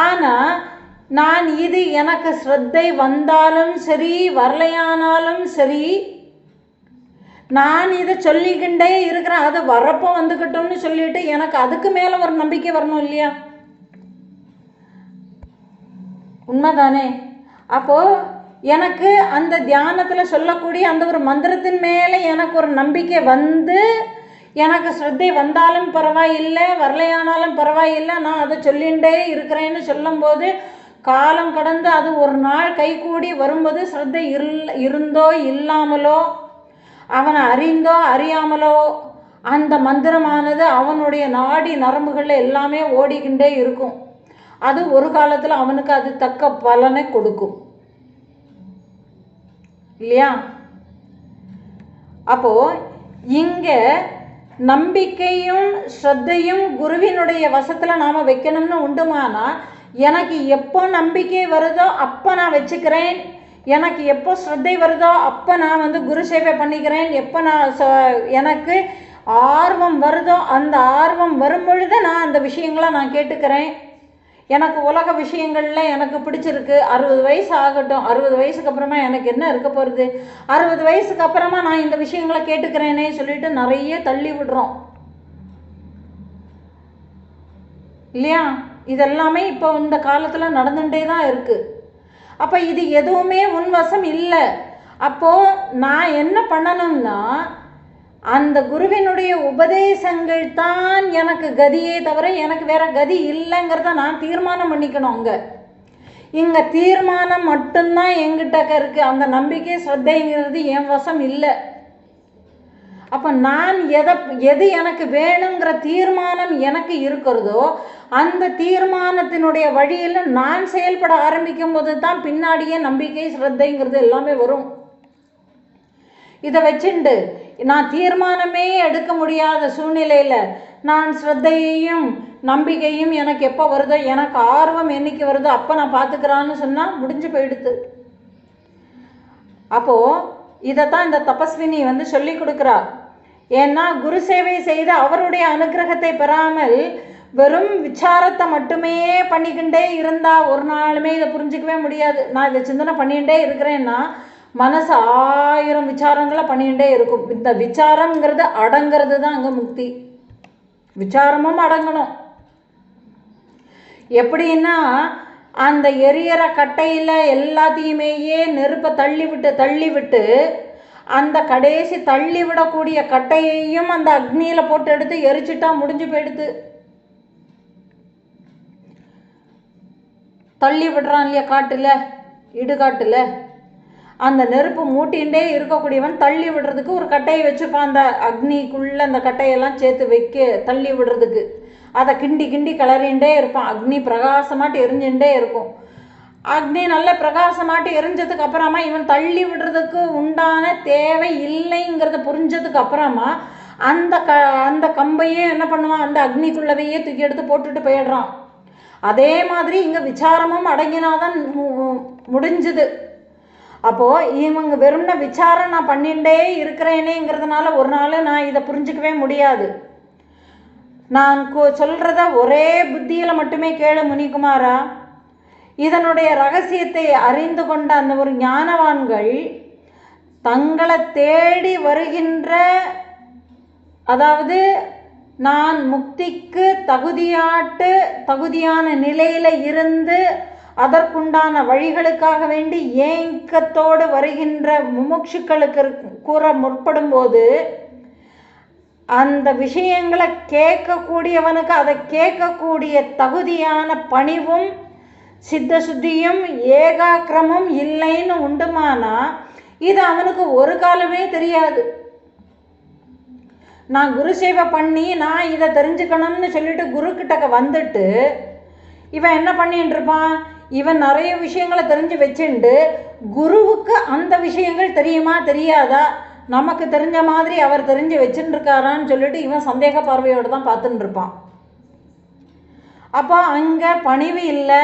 ஆனால் நான் இது எனக்கு ஸ்ரத்தை வந்தாலும் சரி வரலையானாலும் சரி நான் இதை சொல்லிக்கிண்டே இருக்கிறேன், அது வரப்போ வந்துக்கிட்டோம்னு சொல்லிட்டு எனக்கு அதுக்கு மேலே ஒரு நம்பிக்கை வரணும் இல்லையா? உண்மைதானே? அப்போது எனக்கு அந்த தியானத்தில் சொல்லக்கூடிய அந்த ஒரு மந்திரத்தின் மேலே எனக்கு ஒரு நம்பிக்கை வந்து எனக்கு ஸ்ரத்தை வந்தாலும் பரவாயில்லை வரலையானாலும் பரவாயில்லை, நான் அதை சொல்லிகிட்டே இருக்கிறேன்னு சொல்லும்போது காலம் கடந்து அது ஒரு நாள் கைகூடி வரும்போது ஸ்ரத்தை இருந்தோ இல்லாமலோ அவனை அறிந்தோ அறியாமலோ அந்த மந்திரமானது அவனுடைய நாடி நரம்புகளில் எல்லாமே ஓடிக்கிண்டே இருக்கும். அது ஒரு காலத்தில் அவனுக்கு அது தக்க பலனை கொடுக்கும் இல்லையா? அப்போது இங்கே நம்பிக்கையும் ஸ்ரத்தையும் குருவினுடைய வசத்தில் நாம் வைக்கணும்னு உண்டுமானா, எனக்கு எப்போ நம்பிக்கை வருதோ அப்போ நான் வச்சுக்கிறேன், எனக்கு எப்போ ஸ்ரத்தை வருதோ அப்போ நான் குரு சேவை பண்ணிக்கிறேன், எப்போ நான் எனக்கு ஆர்வம் வருதோ அந்த ஆர்வம் வரும் பொழுது நான் அந்த விஷயங்களை நான் கேட்டுக்கிறேன். எனக்கு உலக விஷயங்களில் எனக்கு பிடிச்சிருக்கு, 60 வயசு ஆகட்டும், 60 வயசுக்கு அப்புறமா எனக்கு என்ன இருக்க போகிறது, 60 வயசுக்கு அப்புறமா நான் இந்த விஷயங்களை கேட்டுக்கிறேனே சொல்லிட்டு நிறைய தள்ளி விடுறோம் இல்லையா? இதெல்லாமே இப்போ இந்த காலத்தில் நடந்துகிட்டே தான் இருக்குது. அப்போ இது எதுவுமே உன்வசம் இல்லை. அப்போது நான் என்ன பண்ணணும்னா, அந்த குருவினுடைய உபதேசங்கள் தான் எனக்கு கதியே தவிர எனக்கு வேற கதி இல்லைங்கிறத நான் தீர்மானம் பண்ணிக்கணும். இங்கே தீர்மானம் மட்டும்தான் எங்கிட்ட இருக்குது, அந்த நம்பிக்கை ஸ்ரத்தைங்கிறது என் வசம் இல்லை. அப்போ நான் எது எனக்கு வேணுங்கிற தீர்மானம் எனக்கு இருக்கிறதோ அந்த தீர்மானத்தினுடைய வழியில் நான் செயல்பட ஆரம்பிக்கும் போது தான் பின்னாடியே நம்பிக்கை ஸ்ரத்தைங்கிறது எல்லாமே வரும். இதை வச்சுண்டு நான் தீர்மானமே எடுக்க முடியாத சூழ்நிலையில் நான் ஸ்ரத்தையையும் நம்பிக்கையும் எனக்கு எப்போ வருதோ, எனக்கு ஆர்வம் என்னைக்கு வருதோ அப்போ நான் பார்த்துக்கிறான்னு சொன்னால் முடிஞ்சு போயிடுது. அப்போது இதைத்தான் இந்த தபஸ்வினி சொல்லி கொடுக்குறா. ஏன்னா குரு சேவை செய்து அவருடைய அனுகிரகத்தை பெறாமல் வெறும் விசாரத்தை மட்டுமே பண்ணிக்கிண்டே இருந்தால் ஒரு நாளுமே இதை புரிஞ்சிக்கவே முடியாது. நான் இதை சிந்தனை பண்ணிகிட்டே இருக்கிறேன்னா மனசு 1000 விசாரங்களை பண்ணிகிட்டே இருக்கும். இந்த விசாரங்கிறது அடங்கிறது தான் அங்கே முக்தி. விசாரமும் அடங்கணும். எப்படின்னா அந்த எரியற கட்டையில் எல்லாத்தையுமேயே நெருப்பை தள்ளி விட்டு அந்த கடைசி தள்ளி விடக்கூடிய கட்டையையும் அந்த அக்னியில் போட்டு எடுத்து எரிச்சிட்டா முடிஞ்சு போயிடுது. தள்ளி விடுறான் இல்லையா காட்டில், இடுகாட்டில் அந்த நெருப்பு மூட்டிகிட்டே இருக்கக்கூடியவன் தள்ளி விடுறதுக்கு ஒரு கட்டையை வச்சுப்பான். அந்த அக்னிக்குள்ளே அந்த கட்டையெல்லாம் சேர்த்து வைக்க தள்ளி விடுறதுக்கு அதை கிண்டி கிளறிண்டே இருப்பான். அக்னி பிரகாசமாட்டு எரிஞ்சுட்டே இருக்கும். அக்னி நல்ல பிரகாசமாட்டு எரிஞ்சதுக்கு அப்புறமா இவன் தள்ளி விடுறதுக்கு உண்டான தேவை இல்லைங்கிறத புரிஞ்சதுக்கு அப்புறமா அந்த கம்பையே என்ன பண்ணுவான், அந்த அக்னிக்குள்ளவையே தூக்கி எடுத்து போட்டுட்டு போயிடுறான். அதே மாதிரி இங்கே விசாரமும் அடங்கினாதான் முடிஞ்சுது. அப்போது இவங்க வெறும்ன விசாரம் நான் பண்ணிகிட்டே இருக்கிறேனேங்கிறதுனால ஒரு நாள் நான் இதை புரிஞ்சிக்கவே முடியாது. நான் சொல்கிறத ஒரே புத்தியில் மட்டுமே கேளு முனிகுமாரா. இதனுடைய ரகசியத்தை அறிந்து கொண்ட அந்த ஒரு ஞானவான்கள் தங்களை தேடி வருகின்ற, அதாவது நான் முக்திக்கு தகுதியான நிலையில் இருந்து அதற்குண்டான வழிகளுக்காக வேண்டி ஏக்கத்தோடு வருகின்ற முமுட்சுக்களுக்கு கூற முற்படும் போது அந்த விஷயங்களை கேட்கக்கூடியவனுக்கு அதை கேட்கக்கூடிய தகுதியான பணிவும் சித்த சுத்தியும் ஏகாக்கிரமும் இல்லைன்னு உண்டுமானா இது அவனுக்கு ஒரு காலமே தெரியாது. நான் குரு சேவை பண்ணி நான் இதை தெரிஞ்சுக்கணும்னு சொல்லிட்டு குரு கிட்டக்க வந்துட்டு இவன் என்ன பண்ணிட்டு இருப்பான், இவன் நிறைய விஷயங்களை தெரிஞ்சு வச்சுண்டு குருவுக்கு அந்த விஷயங்கள் தெரியுமா தெரியாதா, நமக்கு தெரிஞ்ச மாதிரி அவர் தெரிஞ்சு வச்சுட்டு இருக்காரான்னு சொல்லிட்டு இவன் சந்தேக பார்வையோடு தான் பார்த்துட்டு இருப்பான். அப்போ அங்கே பணிவு இல்லை,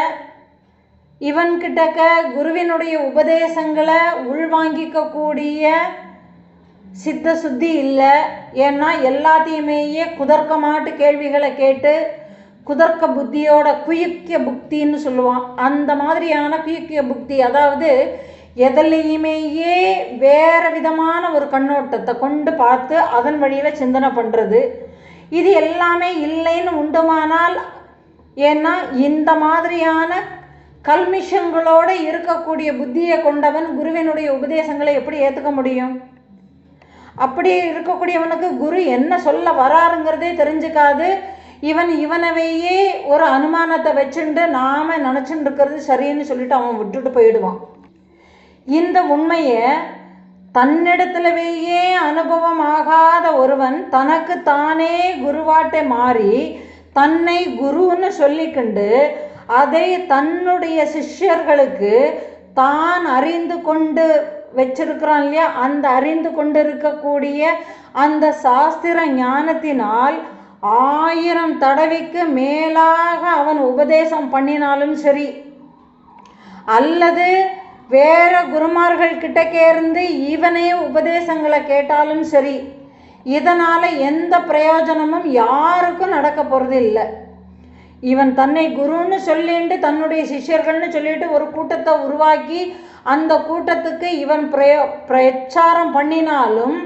இவன்கிட்டக்க குருவினுடைய உபதேசங்களை உள்வாங்கிக்கக்கூடிய சித்த சுத்தி இல்லை. ஏன்னா எல்லாத்தையுமேயே குதர்க்கமாட்டு கேள்விகளை கேட்டு குதர்க்க புத்தியோட குயுக்கிய புக்தின்னு சொல்லுவான். அந்த மாதிரியான குயுக்கிய புக்தி, அதாவது எதிலையுமேயே வேறு விதமான ஒரு கண்ணோட்டத்தை கொண்டு பார்த்து அதன் வழியில் சிந்தனை பண்ணுறது, இது எல்லாமே இல்லைன்னு உண்டுமானால், ஏன்னா இந்த மாதிரியான கல்மிஷங்களோடு இருக்கக்கூடிய புத்தியை கொண்டவன் குருவினுடைய உபதேசங்களை எப்படி ஏற்றுக்க முடியும்? அப்படி இருக்கக்கூடியவனுக்கு குரு என்ன சொல்ல வராருங்கிறதே தெரிஞ்சுக்காது. இவனவையே ஒரு அனுமானத்தை வச்சுட்டு நாம் நினச்சிட்டு இருக்கிறது சரின்னு சொல்லிட்டு அவன் விட்டுட்டு போயிடுவான். இந்த உண்மையை தன்னிடத்துலவேயே அனுபவமாகாத ஒருவன் தனக்கு தானே குருவாட்டை மாறி தன்னை குருன்னு சொல்லிக்கொண்டு அதை தன்னுடைய சிஷ்யர்களுக்கு தான் அறிந்து கொண்டு வச்சிருக்கிறான் இல்லையா, அந்த அறிந்து கொண்டு இருக்கக்கூடிய அந்த சாஸ்திர ஞானத்தினால் 1000 தடவைக்கு மேலாக அவன் உபதேசம் பண்ணினாலும் சரி, அல்லது வேற குருமார்கள் கிட்டக்கே இருந்து இவனே உபதேசங்களை கேட்டாலும் சரி, இதனால் எந்த பிரயோஜனமும் யாருக்கும் நடக்க போகிறது இல்லை. இவன் தன்னை குருன்னு சொல்லிட்டு தன்னுடைய சிஷ்யர்கள்னு சொல்லிட்டு ஒரு கூட்டத்தை உருவாக்கி அந்த கூட்டத்துக்கு இவன் பிரச்சாரம் பண்ணினாலும்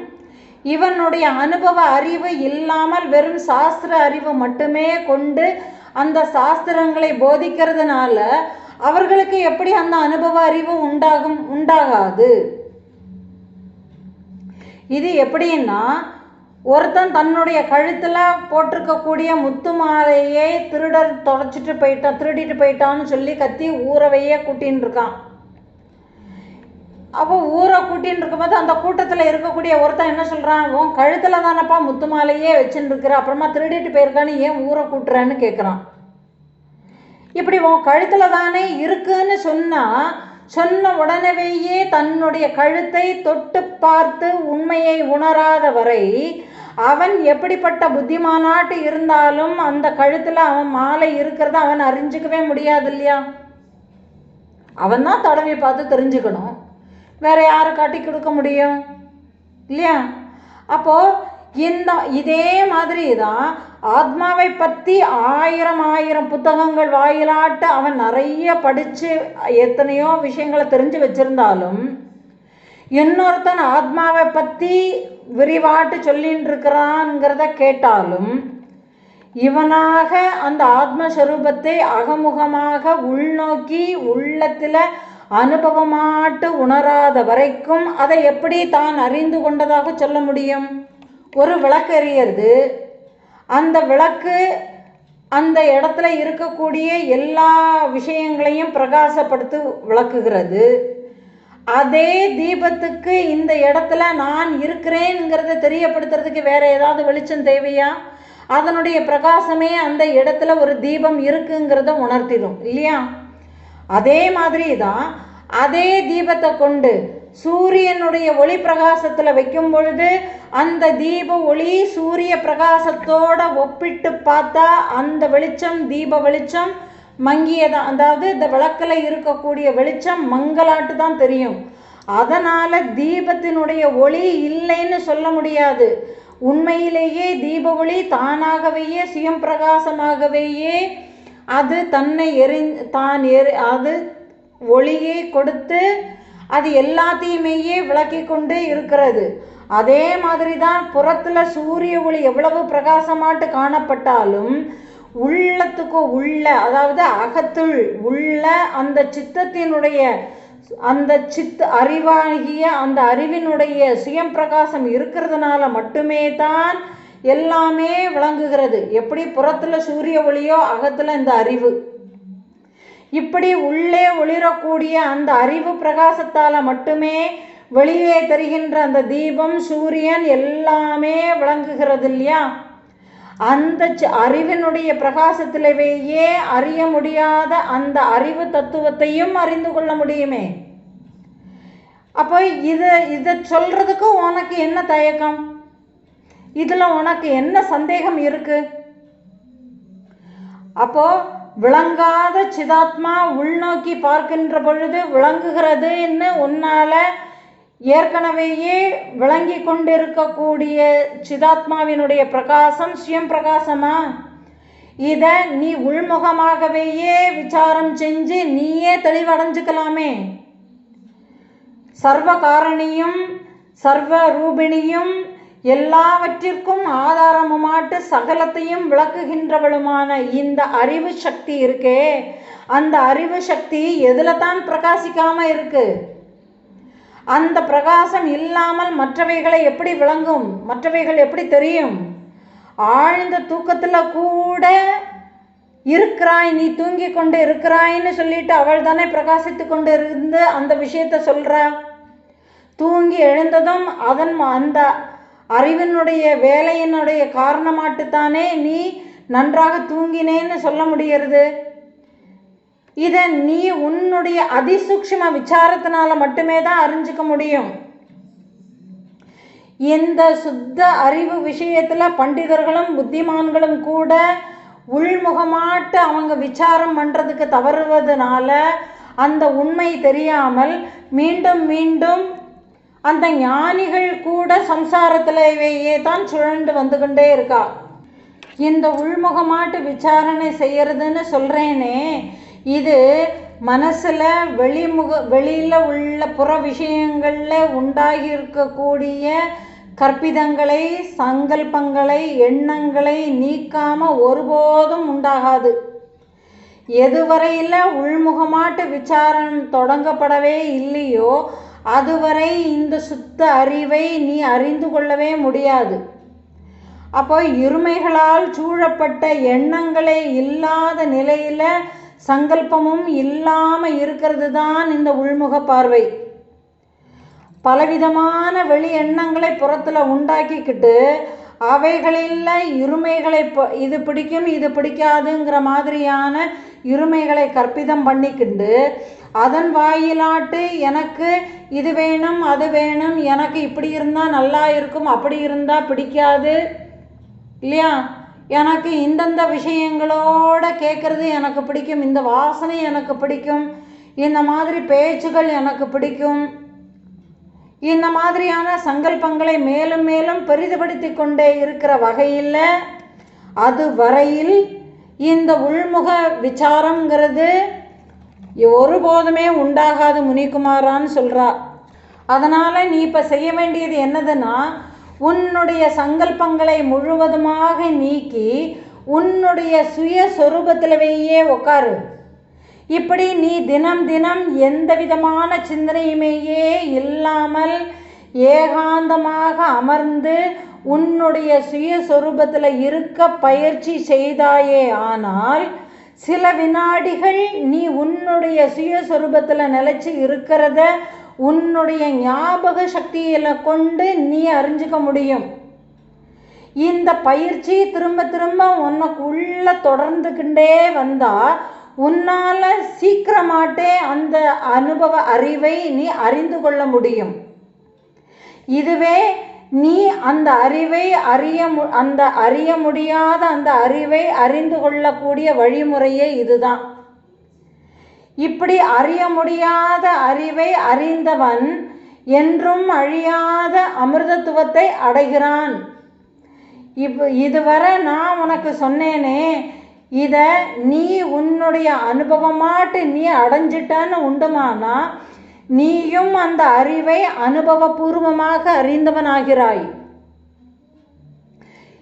இவனுடைய அனுபவ அறிவு இல்லாமல் வெறும் சாஸ்திர அறிவு மட்டுமே கொண்டு அந்த சாஸ்திரங்களை போதிக்கிறதுனால அவர்களுக்கு எப்படி அந்த அனுபவ அறிவு உண்டாகாது. இது எப்படின்னா, ஒருத்தன் தன்னுடைய கழுத்தில் போட்டிருக்கக்கூடிய முத்து மாலையே திருடிட்டு போயிட்டான்னு சொல்லி கத்தி ஊரவையே கூட்டின்னு இருக்கான். அப்போ ஊரை கூட்டின்னு இருக்கும்போது அந்த கூட்டத்தில் இருக்கக்கூடிய ஒருத்தன் என்ன சொல்கிறான், உன் கழுத்தில் தானப்பா முத்து மாலையே வச்சுன்னு இருக்கிற, அப்புறமா திருடிட்டு போயிருக்கான்னு ஏன் ஊரை கூட்டுறேன்னு கேட்குறான். இப்படி உன் கழுத்தில் தானே இருக்குன்னு சொன்ன உடனேயே தன்னுடைய கழுத்தை தொட்டு பார்த்து உண்மையை உணராத வரை அவன் எப்படிப்பட்ட புத்திமானாட்டு இருந்தாலும் அந்த கழுத்தில் அவன் மாலை இருக்கிறத அவன் அறிஞ்சிக்கவே முடியாது இல்லையா. அவன் தான் தடவை பார்த்து தெரிஞ்சுக்கணும், வேற யாரை காட்டி கொடுக்க முடியும் இல்லையா. அப்போது இதே மாதிரி தான் ஆத்மாவை பற்றி 1000 புத்தகங்கள் வாயிலாட்டு அவன் நிறைய படித்து எத்தனையோ விஷயங்களை தெரிஞ்சு வச்சிருந்தாலும் இன்னொருத்தன் ஆத்மாவை பற்றி விரிவாட்டு சொல்லின்னு இருக்கிறான்ங்கிறத கேட்டாலும் இவனாக அந்த ஆத்மஸ்வரூபத்தை அகமுகமாக உள்நோக்கி உள்ளத்தில் அனுபவமாட்டு உணராத வரைக்கும் அதை எப்படி தான் அறிந்து கொண்டதாக சொல்ல முடியும்? ஒரு விளக்கு எரியறது, அந்த விளக்கு அந்த இடத்துல இருக்கக்கூடிய எல்லா விஷயங்களையும் பிரகாசப்படுத்தி விளக்குகிறது. அதே தீபத்துக்கு இந்த இடத்துல நான் இருக்கிறேன்ங்கிறத தெரியப்படுத்துறதுக்கு வேற ஏதாவது வெளிச்சம் தேவையா? அதனுடைய பிரகாசமே அந்த இடத்துல ஒரு தீபம் இருக்குங்கிறத உணர்த்திடும் இல்லையா. அதே மாதிரி தான் அதே தீபத்தை கொண்டு சூரியனுடைய ஒளி பிரகாசத்தில் வைக்கும் பொழுது அந்த தீப ஒளி சூரிய பிரகாசத்தோட ஒப்பிட்டு பார்த்தா அந்த வெளிச்சம் தீப வெளிச்சம் மங்கியதான், அதாவது இந்த விளக்கில் இருக்கக்கூடிய வெளிச்சம் மங்கலாட்டு தான் தெரியும். அதனால் தீபத்தினுடைய ஒளி இல்லைன்னு சொல்ல முடியாது. உண்மையிலேயே தீப ஒளி தானாகவேயே சுயம் பிரகாசமாகவேயே அது தன்னை அது ஒளியை கொடுத்து அது எல்லாத்தையுமேயே விளக்கி கொண்டு இருக்கிறது. அதே மாதிரி தான் புறத்தில் சூரிய ஒளி எவ்வளவு பிரகாசமாட்டு காணப்பட்டாலும் உள்ளத்துக்கு உள்ள, அதாவது அகத்துள் உள்ள அந்த சித்தத்தினுடைய அந்த அறிவாகிய அந்த அறிவினுடைய சுயம் பிரகாசம் இருக்கிறதுனால மட்டுமே தான் எல்லாமே விளங்குகிறது. எப்படி புறத்தில் சூரிய ஒளியோ அகத்தில் இந்த அறிவு, இப்படி உள்ளே ஒளிரக்கூடிய அந்த அறிவு பிரகாசத்தால் மட்டுமே வெளியே தெரிகின்ற அந்த தீபம் சூரியன் எல்லாமே விளங்குகிறது இல்லையா? அந்த அறிவினுடைய பிரகாசத்திலேயே அறிய முடியாத அந்த அறிவு தத்துவத்தையும் அறிந்து கொள்ள முடியுமே. அப்போ இதை சொல்றதுக்கு உனக்கு என்ன தயக்கம்? இதுல உனக்கு என்ன சந்தேகம் இருக்கு? அப்போ விளங்காத சிதாத்மா உள்நோக்கி பார்க்கின்ற பொழுது விளங்குகிறதுன்னு உன்னால ஏற்கனவேயே விளங்கி கொண்டிருக்கக்கூடிய சிதாத்மாவினுடைய பிரகாசம் சுயம் பிரகாசமா? இதை நீ உள்முகமாகவேயே விசாரம் செஞ்சு நீயே தெளிவடைஞ்சுக்கலாமே. சர்வ காரணியும் சர்வ ரூபிணியும் எல்லாவற்றிற்கும் ஆதாரமுமாட்டு சகலத்தையும் விளக்குகின்றவளுமான இந்த அறிவு சக்தி இருக்கே, அந்த அறிவு சக்தி எதுல தான் பிரகாசிக்காம இருக்கு? அந்த பிரகாசம் இல்லாமல் மற்றவைகளை எப்படி விளங்கும்? மற்றவைகள் எப்படி தெரியும்? ஆழ்ந்த தூக்கத்துல கூட இருக்கிறாய், நீ தூங்கி கொண்டு இருக்கிறாய்ன்னு சொல்லிட்டு அவள் தானே பிரகாசித்து கொண்டு இருந்து அந்த விஷயத்த சொல்றா. தூங்கி எழுந்ததும் அந்த அறிவினுடைய வேலையினுடைய காரணமாட்டுத்தானே நீ நன்றாக தூங்கினேன்னு சொல்ல முடிகிறது. இதை நீ உன்னுடைய அதிசூக்ஷ்ம விசாரத்தினால மட்டுமே தான் அறிஞ்சிக்க முடியும். இந்த சுத்த அறிவு விஷயத்துல பண்டிதர்களும் புத்திமான்களும் கூட உள்முகமாட்டு அவங்க விசாரம் பண்றதுக்கு தவறுவதனால அந்த உண்மை தெரியாமல் மீண்டும் மீண்டும் அந்த ஞானிகள் கூட சம்சாரத்திலேயே தான் சுழண்டு வந்து கொண்டே இருக்கா. இந்த உள்முகமாட்டு விசாரணை செய்யறதுன்னு சொல்றேனே, இது மனசுல வெளியில உள்ள புற விஷயங்கள்ல உண்டாகி இருக்கக்கூடிய கற்பிதங்களை, சங்கல்பங்களை, எண்ணங்களை நீக்காம ஒருபோதும் உண்டாகாது. எதுவரையில் உள்முகமாட்டு விசாரணை தொடங்கப்படவே இல்லையோ அதுவரை இந்த சுத்த அறிவை நீ அறிந்து கொள்ளவே முடியாது. அப்போ இருமைகளால் சூழப்பட்ட எண்ணங்களே இல்லாத நிலையில சங்கல்பமும் இல்லாம இருக்கிறது தான் இந்த உள்முக பார்வை. பலவிதமான வெளி எண்ணங்களை புறத்துல உண்டாக்கிக்கிட்டு அவைகளில் இருமைகளை இது பிடிக்கும் இது பிடிக்காதுங்கிற மாதிரியான இருமைகளை கற்பிதம் பண்ணிக்கிண்டு அதன் வாயிலாட்டு எனக்கு இது வேணும் அது வேணும், எனக்கு இப்படி இருந்தால் நல்லா இருக்கும் அப்படி இருந்தால் பிடிக்காது இல்லையா, எனக்கு இந்தந்த விஷயங்களோட கேட்குறது எனக்கு பிடிக்கும், இந்த வாசனை எனக்கு பிடிக்கும், இந்த மாதிரி பேச்சுகள் எனக்கு பிடிக்கும், இந்த மாதிரியான சங்கல்பங்களை மேலும் மேலும் பெரிதுபடுத்தி கொண்டே இருக்கிற வகையில் அது வரையில் இந்த உள்முக விசாரங்கிறது ஒருபோதுமே உண்டாகாது முனிகுமாரான்னு சொல்கிறா. அதனால் நீ இப்போ செய்ய வேண்டியது என்னதுன்னா, உன்னுடைய சங்கல்பங்களை முழுவதுமாக நீக்கி உன்னுடைய சுயஸ்வரூபத்திலேயே உட்காரு. இப்படி நீ தினம் தினம் எந்த விதமான சிந்தனையுமேயே இல்லாமல் ஏகாந்தமாக அமர்ந்து உன்னுடைய சுயஸ்வரூபத்தில் இருக்க பயிற்சி செய்தாயே ஆனால் சில வினாடிகள் நீ உன்னுடைய சுயஸ்வரூபத்தில் நிலைச்சி இருக்கிறத உன்னுடைய ஞாபக சக்தியில கொண்டு நீ அறிஞ்சிக்க முடியும். இந்த பயிற்சி திரும்ப திரும்ப உனக்கு உள்ள தொடர்ந்துக்கிண்டே வந்தா உன்னால் சீக்கிரமாட்டே அந்த அனுபவ அறிவை நீ அறிந்து கொள்ள முடியும். இதுவே நீ அந்த அறிவை அறிய முடியாத அந்த அறிவை அறிந்து கொள்ளக்கூடிய வழிமுறையே இதுதான். இப்படி அறிய முடியாத அறிவை அறிந்தவன் என்றும் அழியாத அமிர்தத்துவத்தை அடைகிறான். இதுவரை நான் உனக்கு சொன்னேனே, இதை நீ உன்னுடைய அனுபவமாட்டு நீ அடைஞ்சிட்டன்னு உண்டுமானா நீயும் அந்த அறிவை அனுபவபூர்வமாக அறிந்தவனாகிறாய்.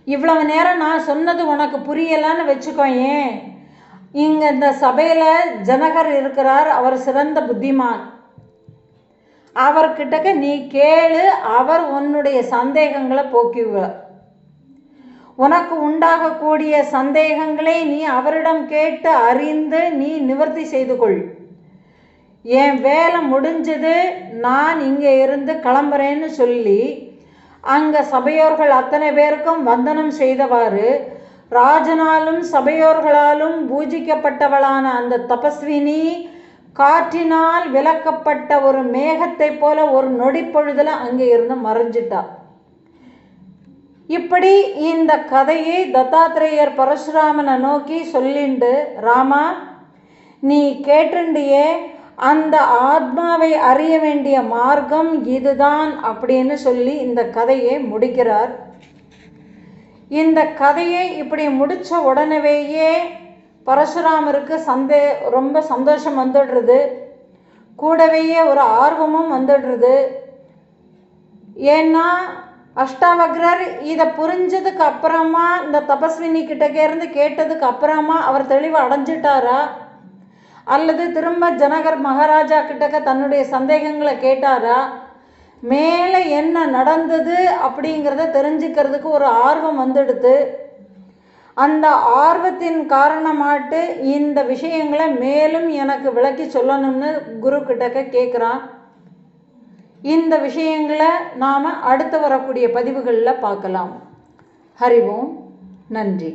இவ்வளவு நேரம் நான் சொன்னது உனக்கு புரியலன்னு வச்சுக்கோயேன். இங்கே இந்த சபையில் ஜனகர் இருக்கிறார், அவர் சிறந்த புத்திமான். அவர்கிட்டக்க நீ கேளு, அவர் உன்னுடைய சந்தேகங்களை போக்குவார். உனக்கு உண்டாகக்கூடிய சந்தேகங்களை நீ அவரிடம் கேட்டு அறிந்து நீ நிவர்த்தி செய்து கொள். என் வேலை முடிஞ்சது, நான் இங்கே இருந்து கிளம்புறேன்னு சொல்லி அங்கே சபையோர்கள் அத்தனை பேருக்கும் வந்தனம் செய்தவாறு ராஜனாலும் சபையோர்களாலும் பூஜிக்கப்பட்டவளான அந்த தபஸ்வினி காற்றினால் விலக்கப்பட்ட ஒரு மேகத்தை போல ஒரு நொடி பொழுதுல அங்கே இருந்து மறைஞ்சிட்டா. இப்படி இந்த கதையை தத்தாத்திரேயர் பரசுராமனை நோக்கி சொல்லிண்டு, ராமா நீ கேட்டுண்டியே அந்த ஆத்மாவை அறிய வேண்டிய மார்க்கம் இதுதான் அப்படின்னு சொல்லி இந்த கதையை முடிக்கிறார். இந்த கதையை இப்படி முடித்த உடனேயே பரசுராமருக்கு ரொம்ப சந்தோஷம் வந்துடுறது. கூடவேயே ஒரு ஆர்வமும் வந்துடுறது. ஏன்னா அஷ்டாவக்ரர் இதை புரிஞ்சதுக்கு அப்புறமா, இந்த தபஸ்வினி கிட்டக்கே இருந்து கேட்டதுக்கு அப்புறமா அவர் தெளிவு அடைஞ்சிட்டாரா, அல்லது திரும்ப ஜனகர் மகாராஜா கிட்டக்க தன்னுடைய சந்தேகங்களை கேட்டாரா, மேலே என்ன நடந்தது அப்படிங்கிறத தெரிஞ்சுக்கிறதுக்கு ஒரு ஆர்வம் வந்துடுது. அந்த ஆர்வத்தின் காரணமாட்டு இந்த விஷயங்களை மேலும் எனக்கு விளக்கி சொல்லணும்னு குரு கிட்டக்க கேட்குறான். இந்த விஷயங்களை நாம் அடுத்து வரக்கூடிய பதிவுகளில் பார்க்கலாம். ஹரி ஓம். நன்றி.